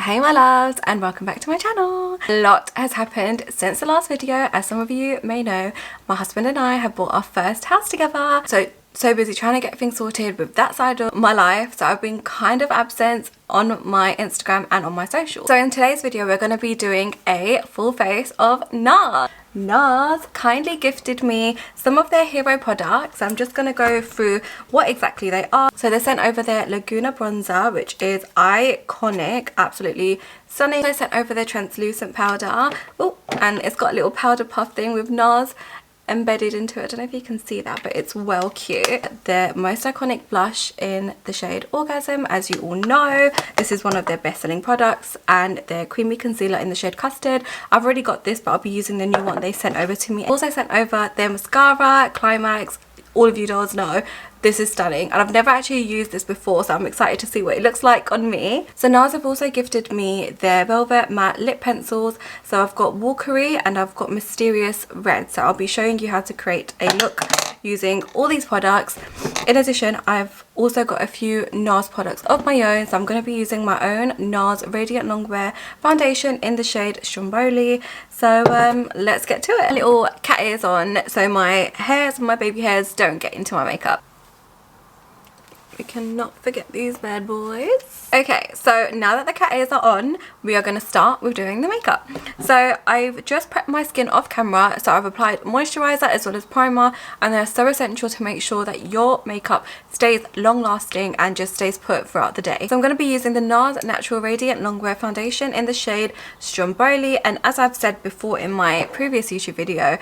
Hey my loves, and welcome back to my channel. A lot has happened since the last video. As some of you may know, my husband and I have bought our first house together. So busy trying to get things sorted with that side of my life, so I've been kind of absent on my Instagram and on my socials. So in today's video we're going to be doing a full face of Nars. Nars kindly gifted me some of their hero products. I'm just going to go through what exactly they are. So they sent over their Laguna bronzer, which is iconic, absolutely stunning. They sent over their translucent powder. Oh, and it's got a little powder puff thing with Nars embedded into it. I don't know if you can see that, but it's well cute. Their most iconic blush in the shade Orgasm. As you all know, this is one of their best-selling products, and their creamy concealer in the shade Custard. I've already got this, but I'll be using the new one they sent over to me. Also sent over their mascara, Climax. All of you dolls know this is stunning, and I've never actually used this before, so I'm excited to see what it looks like on me. So Nars have also gifted me their Velvet Matte Lip Pencils. So I've got Walkery and I've got Mysterious Red. So I'll be showing you how to create a look using all these products. In addition, I've also got a few Nars products of my own. So I'm going to be using my own Nars Radiant Longwear Foundation in the shade Stromboli. So let's get to it. Little cat ears on so my hairs, my baby hairs, don't get into my makeup. We cannot forget these bad boys. Okay, so now that the cat ears are on, we are going to start with doing the makeup. So I've just prepped my skin off camera. So I've applied moisturizer as well as primer, and they're so essential to make sure that your makeup stays long lasting and just stays put throughout the day. So I'm going to be using the Nars Natural Radiant Longwear Foundation in the shade Stromboli, and as I've said before in my previous YouTube video,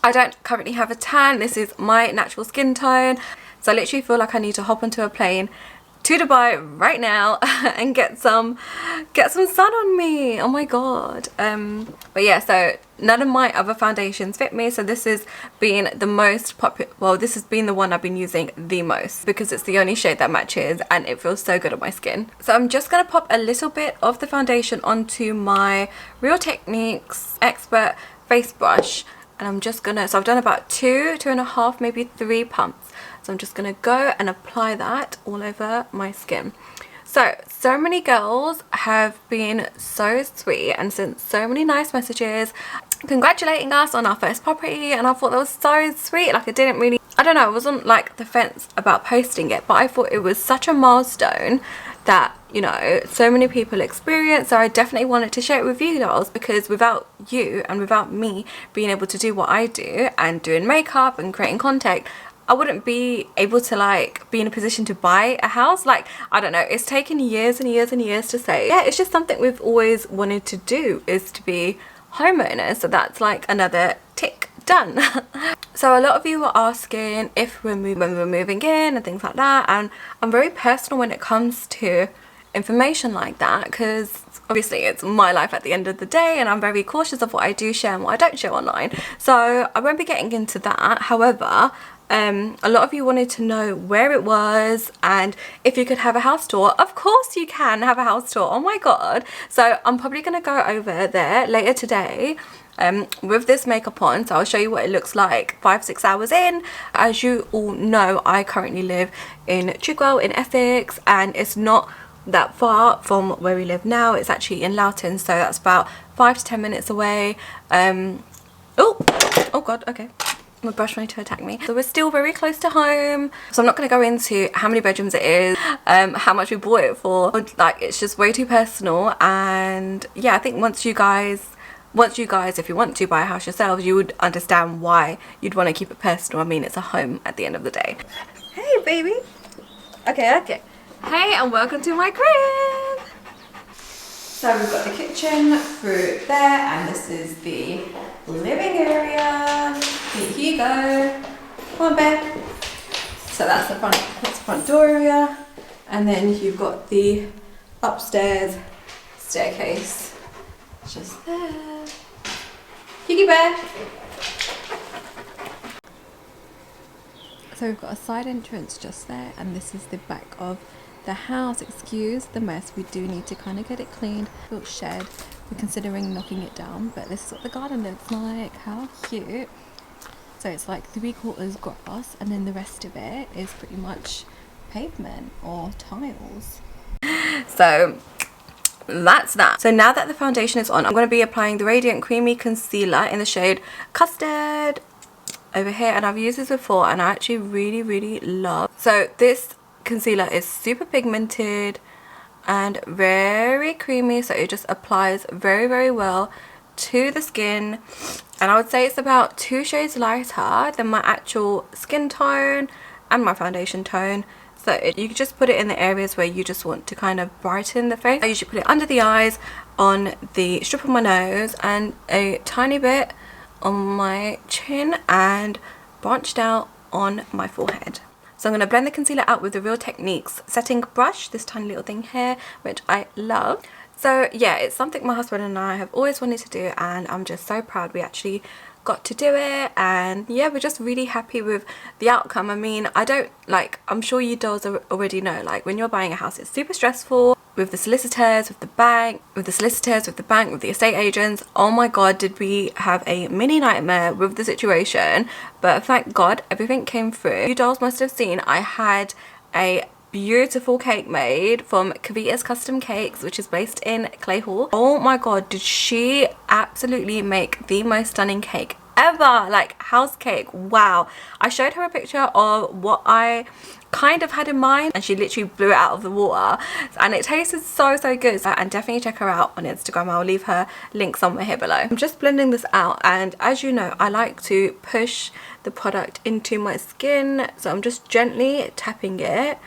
I don't currently have a tan. This is my natural skin tone. So I literally feel like I need to hop onto a plane to Dubai right now and get some sun on me. Oh my god. But yeah, so none of my other foundations fit me, so this has been the most popular, well, this has been the one I've been using the most because it's the only shade that matches and it feels so good on my skin. So I'm just going to pop a little bit of the foundation onto my Real Techniques Expert face brush, and I'm just gonna, so I've done about 2.5, maybe 3 pumps. So I'm just gonna go and apply that all over my skin. So many girls have been so sweet and sent so many nice messages congratulating us on our first property, and I thought that was so sweet. Like, I didn't really, I don't know, I wasn't like the fence about posting it, but I thought it was such a milestone that, you know, so many people experience. So I definitely wanted to share it with you girls, because without you and without me being able to do what I do and doing makeup and creating content, I wouldn't be able to like be in a position to buy a house. Like, I don't know, it's taken years and years and years to say, yeah, it's just something we've always wanted to do, is to be homeowners. So that's like another tick done. So a lot of you were asking if when we were moving in and things like that, and I'm very personal when it comes to information like that, because obviously it's my life at the end of the day, and I'm very cautious of what I do share and what I don't share online. So I won't be getting into that. However, a lot of you wanted to know where it was and if you could have a house tour. Of course you can have a house tour, oh my god. So I'm probably going to go over there later today with this makeup on, so I'll show you what it looks like 5-6 hours in. As you all know, I currently live in Grwm in Essex, and it's not that far from where we live now. It's actually in Loughton, so that's about 5 to 10 minutes away. Oh god, okay, my brush wanted to attack me. So we're still very close to home, so I'm not going to go into how many bedrooms it is, how much we bought it for. Like, it's just way too personal. And yeah, I think once you guys, if you want to buy a house yourselves, you would understand why you'd want to keep it personal. I mean, it's a home at the end of the day. Hey baby. Okay. Hey, and welcome to my crib. So we've got the kitchen through there, and this is the living area. Here you go. Come on, babe. So that's the front door area, and then you've got the upstairs staircase just there. Piggy bear. So we've got a side entrance just there, and this is the back of the house. Excuse the mess, we do need to kind of get it cleaned. Little shed, we're considering knocking it down, but this is what the garden looks like. How cute. So it's like 3/4 grass, and then the rest of it is pretty much pavement or tiles. So that's that. So now that the foundation is on, I'm going to be applying the Radiant Creamy Concealer in the shade Custard over here, and I've used this before and I actually really love. So this concealer is super pigmented and very creamy, so it just applies very well to the skin, and I would say it's about 2 shades lighter than my actual skin tone and my foundation tone. So you can just put it in the areas where you just want to kind of brighten the face. I usually put it under the eyes, on the strip of my nose, and a tiny bit on my chin, and branched out on my forehead. So I'm going to blend the concealer out with the Real Techniques setting brush, this tiny little thing here, which I love. So yeah, it's something my husband and I have always wanted to do, and I'm just so proud we actually got to do it. And yeah, we're just really happy with the outcome. I mean, I'm sure you dolls already know, like when you're buying a house, it's super stressful with the solicitors, with the bank, with the estate agents. Oh my god, did we have a mini nightmare with the situation, but thank god everything came through. You dolls must have seen I had a beautiful cake made from Kavitas Cakes, which is based in Clay Hall. Oh my god, did she absolutely make the most stunning cake ever, like house cake. Wow. I showed her a picture of what I kind of had in mind, and she literally blew it out of the water, and it tasted so good. And definitely check her out on Instagram. I'll leave her link somewhere here below. I'm just blending this out, and as you know, I like to push the product into my skin, so I'm just gently tapping it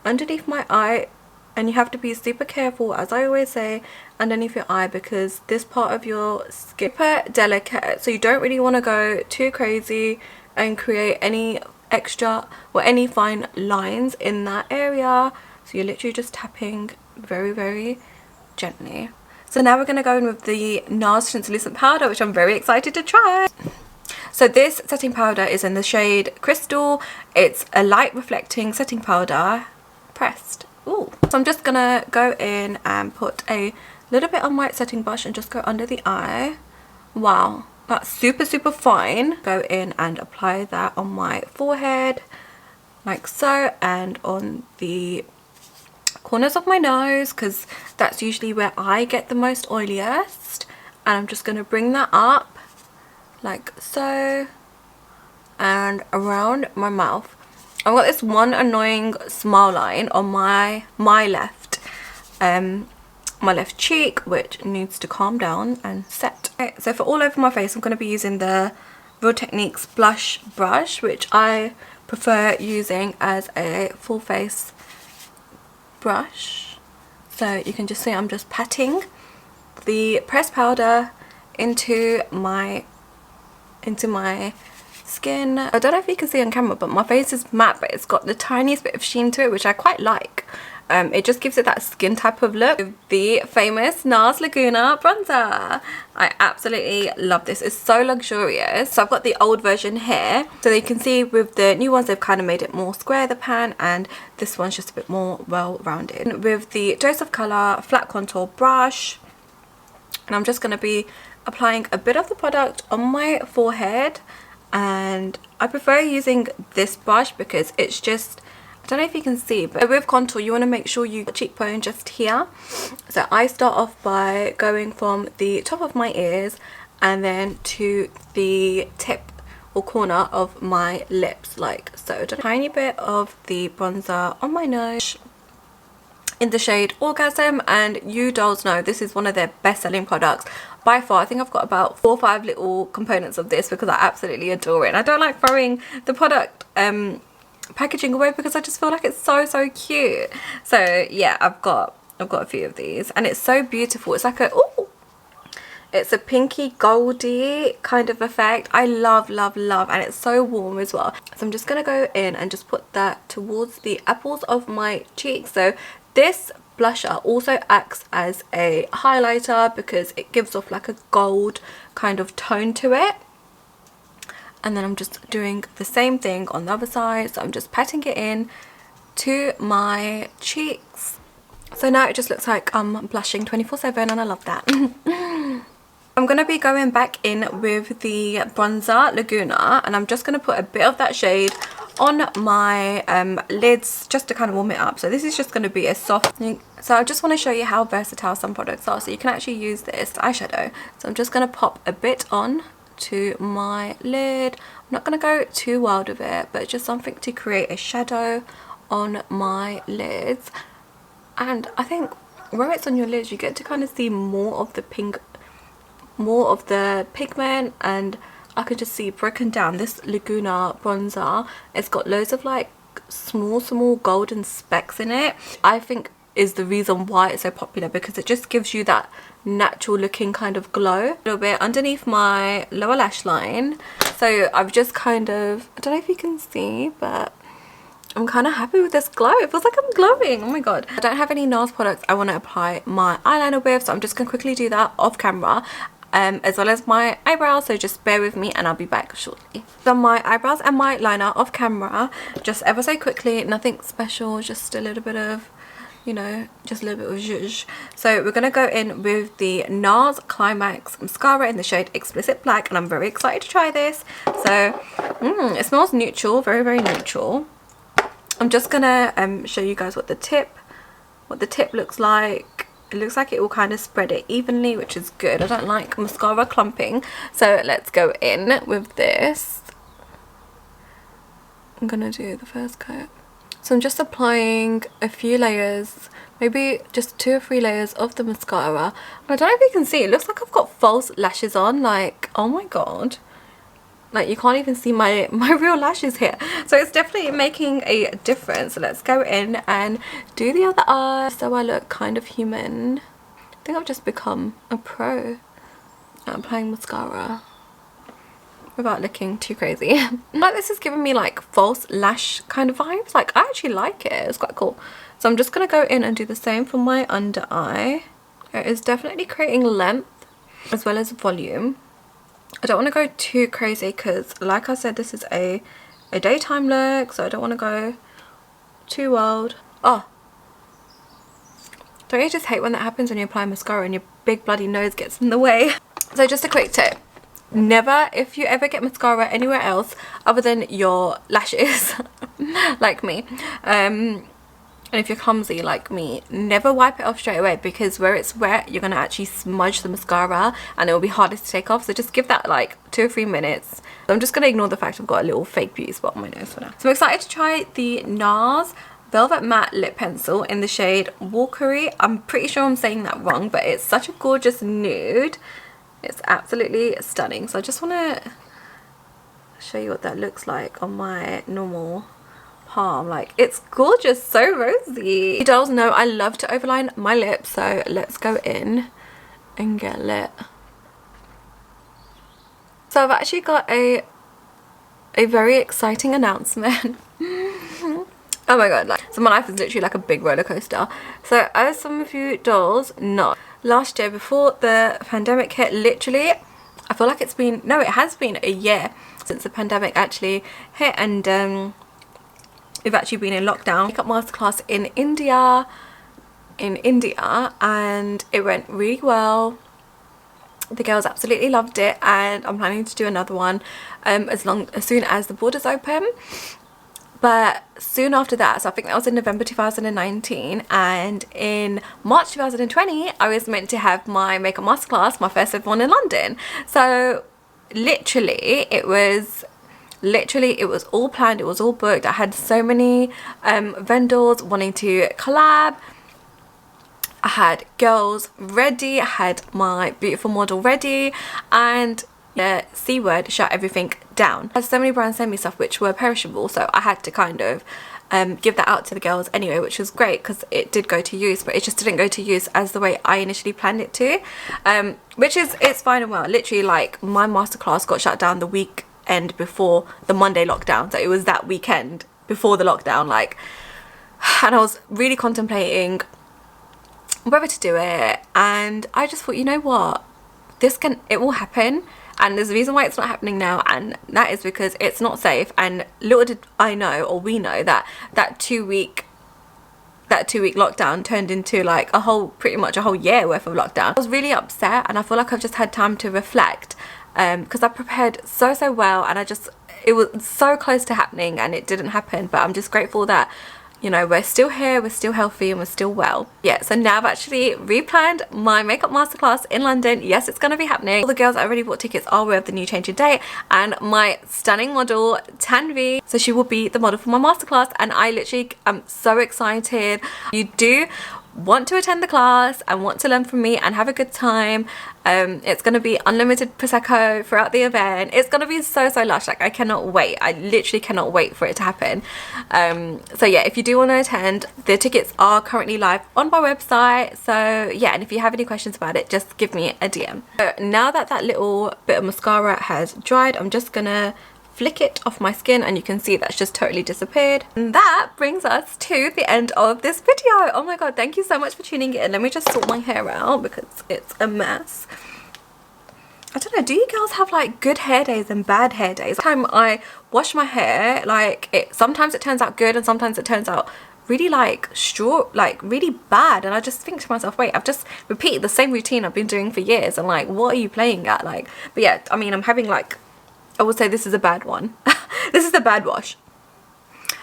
underneath my eye. And you have to be super careful, as I always say, underneath your eye, because this part of your skin is super delicate, so you don't really want to go too crazy and create any extra or any fine lines in that area. So you're literally just tapping very gently. So now we're going to go in with the Nars translucent powder, which I'm very excited to try. So this setting powder is in the shade Crystal. It's a light reflecting setting powder pressed. Ooh. So I'm just gonna go in and put a little bit on my setting brush and just go under the eye. Wow, that's super fine. Go in and apply that on my forehead like so, and on the corners of my nose, because that's usually where I get the most oiliest. And I'm just gonna bring that up like so, and around my mouth. I've got this one annoying smile line on my left cheek, which needs to calm down and set. Okay, so for all over my face, I'm going to be using the Real Techniques blush brush, which I prefer using as a full face brush. So you can just see I'm just patting the pressed powder into my skin. I don't know if you can see on camera, but my face is matte, but it's got the tiniest bit of sheen to it, which I quite like. It just gives it that skin type of look. The famous Nars Laguna bronzer. I absolutely love this. It's so luxurious. So I've got the old version here, so you can see with the new ones they've kind of made it more square, the pan, and this one's just a bit more well-rounded. With the Dose of Colour flat contour brush, and I'm just going to be applying a bit of the product on my forehead. And I prefer using this brush because it's just, I don't know if you can see, but with contour you want to make sure you get cheekbone just here. So I start off by going from the top of my ears and then to the tip or corner of my lips like so. Just a tiny bit of the bronzer on my nose in the shade Orgasm, and you dolls know this is one of their best selling products by far. I think I've got about 4 or 5 little components of this because I absolutely adore it, and I don't like throwing the product packaging away because I just feel like it's so cute. So yeah, I've got a few of these, and it's so beautiful. It's like it's a pinky goldy kind of effect. I love, and it's so warm as well. So I'm just gonna go in and just put that towards the apples of my cheeks. So this blusher also acts as a highlighter because it gives off like a gold kind of tone to it. And then I'm just doing the same thing on the other side. So I'm just patting it in to my cheeks. So now it just looks like I'm blushing 24/7, and I love that. I'm going to be going back in with the bronzer Laguna, and I'm just going to put a bit of that shade on my lids just to kind of warm it up. So this is just going to be a soft thing. So I just want to show you how versatile some products are. So you can actually use this eyeshadow. So I'm just going to pop a bit on to my lid. I'm not going to go too wild with it, but just something to create a shadow on my lids. And I think where it's on your lids, you get to kind of see more of the pink, more of the pigment, and I can just see broken down this Laguna bronzer. It's got loads of like small golden specks in it. I think is the reason why it's so popular, because it just gives you that natural looking kind of glow. A little bit underneath my lower lash line. So I've just kind of, I don't know if you can see, but I'm kind of happy with this glow. It feels like I'm glowing. Oh my god. I don't have any Nars products I want to apply my eyeliner with, so I'm just going to quickly do that off camera. As well as my eyebrows, so just bear with me and I'll be back shortly. Done my eyebrows and my liner off camera, just ever so quickly, nothing special, just a little bit of, you know, just a little bit of zhuzh. So we're gonna go in with the Nars Climax mascara in the shade Explicit Black, and I'm very excited to try this. So it smells neutral, very neutral. I'm just gonna show you guys what the tip looks like. It looks like it will kind of spread it evenly, which is good. I don't like mascara clumping. So let's go in with this. I'm gonna do the first coat. So I'm just applying a few layers, maybe just 2 or 3 layers of the mascara. I don't know if you can see, it looks like I've got false lashes on. Like, oh my god. Like, you can't even see my real lashes here. So it's definitely making a difference. So let's go in and do the other eye so I look kind of human. I think I've just become a pro at applying mascara without looking too crazy. Like, this is giving me like false lash kind of vibes. Like, I actually like it. It's quite cool. So I'm just going to go in and do the same for my under eye. It is definitely creating length as well as volume. I don't want to go too crazy because, like I said, this is a daytime look, so I don't want to go too wild. Oh, don't you just hate when that happens when you apply mascara and your big bloody nose gets in the way? So just a quick tip. Never, if you ever get mascara anywhere else other than your lashes, like me, and if you're clumsy like me, never wipe it off straight away, because where it's wet, you're going to actually smudge the mascara and it will be harder to take off. So just give that like 2 or 3 minutes. So I'm just going to ignore the fact I've got a little fake beauty spot on my nose for now. So I'm excited to try the Nars Velvet Matte Lip Pencil in the shade Walkery. I'm pretty sure I'm saying that wrong, but it's such a gorgeous nude. It's absolutely stunning. So I just want to show you what that looks like on my normal palm. Like, it's gorgeous, so rosy. You dolls know I love to overline my lips, so let's go in and get lit. So I've actually got a very exciting announcement. Oh my god, like, so my life is literally like a big roller coaster. So as some of you dolls know, last year before the pandemic hit, literally I feel like it's been, no, it has been a year since the pandemic actually hit, and we've actually been in lockdown. Makeup masterclass in India, and it went really well. The girls absolutely loved it, and I'm planning to do another one as soon as the borders open. But soon after that, so I think that was in November 2019, and in March 2020 I was meant to have my makeup masterclass, my first ever one in London. So literally it was all planned, it was all booked. I had so many vendors wanting to collab. I had girls ready, I had my beautiful model ready, and the C word shut everything down. I had so many brands send me stuff which were perishable, so I had to kind of give that out to the girls anyway, which was great because it did go to use, but it just didn't go to use as the way I initially planned it to, which is, it's fine and well. Literally, like, my masterclass got shut down the weekend before the Monday lockdown, so it was that weekend before the lockdown, like, and I was really contemplating whether to do it, and I just thought, you know what, it will happen. And there's a reason why it's not happening now, and that is because it's not safe. And little did I know, or we know, that 2 week that 2-week lockdown turned into like pretty much a whole year worth of lockdown. I was really upset, and I feel like I've just had time to reflect because I prepared so well, and it was so close to happening and it didn't happen. But I'm just grateful that, you know, we're still here, we're still healthy, and we're still well. Yeah, so now I've actually replanned my makeup masterclass in London. Yes, it's gonna be happening. All the girls that already bought tickets are aware of the new change in date, and my stunning model Tanvi, so she will be the model for my masterclass, and I literally am so excited. You do want to attend the class and want to learn from me and have a good time. It's gonna be unlimited prosecco throughout the event. It's gonna be so lush. Like, I cannot wait. I literally cannot wait for it to happen. So yeah, if you do want to attend, the tickets are currently live on my website. So yeah, and if you have any questions about it, just give me a DM. So now that little bit of mascara has dried, I'm just gonna flick it off my skin, and you can see that's just totally disappeared. And that brings us to the end of this video. Oh my god, thank you so much for tuning in. Let me just sort my hair out because it's a mess. I don't know, do you girls have like good hair days and bad hair days? Every time I wash my hair, like sometimes it turns out good and sometimes it turns out really really bad, and I just think to myself, wait, I've just repeated the same routine I've been doing for years, and like, what are you playing at? Like, but yeah, I mean, I'm having like, I would say this is a bad one. This is a bad wash.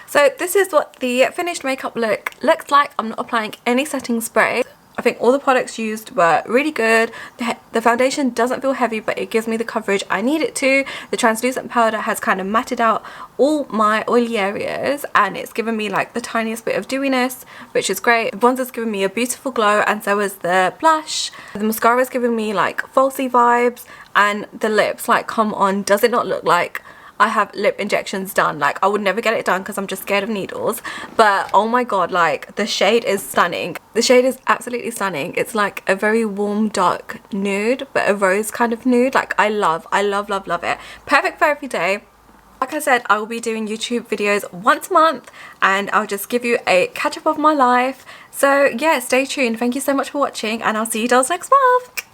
So this is what the finished makeup look looks like. I'm not applying any setting spray. I think all the products used were really good. The foundation doesn't feel heavy, but it gives me the coverage I need it to. The translucent powder has kind of matted out all my oily areas, and it's given me like the tiniest bit of dewiness, which is great. The bronzer's given me a beautiful glow, and so is the blush. The mascara's giving me like falsy vibes, and the lips, like, come on, does it not look like I have lip injections done? Like, I would never get it done because I'm just scared of needles, but oh my god, like, the shade is stunning. The shade is absolutely stunning. It's like a very warm dark nude, but a rose kind of nude. Like, I love it. Perfect for every day. Like I said, I will be doing YouTube videos once a month, and I'll just give you a catch up of my life. So yeah, stay tuned. Thank you so much for watching, and I'll see you dolls next month.